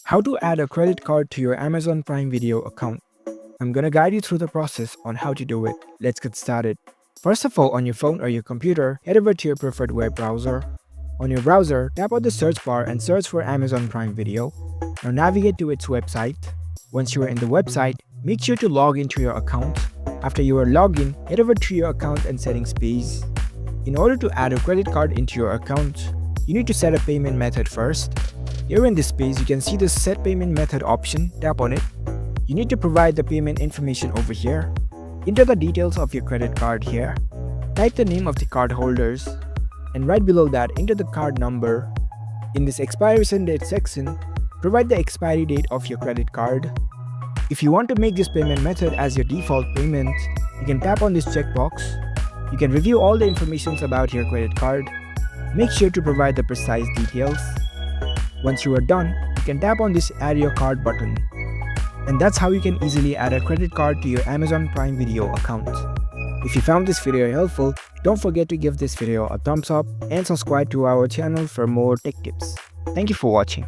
How to add a credit card to your Amazon Prime Video account. I'm gonna guide you through the process on how to do it. Let's get started. First of all, on your phone or your computer, head over to your preferred web browser. On your browser, tap on the search bar and search for Amazon Prime Video. Now navigate to its website. Once you are in the website, make sure to log into your account. After you are logged in, head over to your account and settings page. In order to add a credit card into your account, you need to set a payment method first. Here in this page, you can see the set payment method option. Tap on it. You need to provide the payment information over here. Enter the details of your credit card here. Type the name of the card holders, and right below that, enter the card number. In this expiration date section, provide the expiry date of your credit card. If you want to make this payment method as your default payment, you can tap on this checkbox. You can review all the information about your credit card. Make sure to provide the precise details. Once you are done, you can tap on this Add Your Card button. And that's how you can easily add a credit card to your Amazon Prime Video account. If you found this video helpful, don't forget to give this video a thumbs up and subscribe to our channel for more tech tips. Thank you for watching.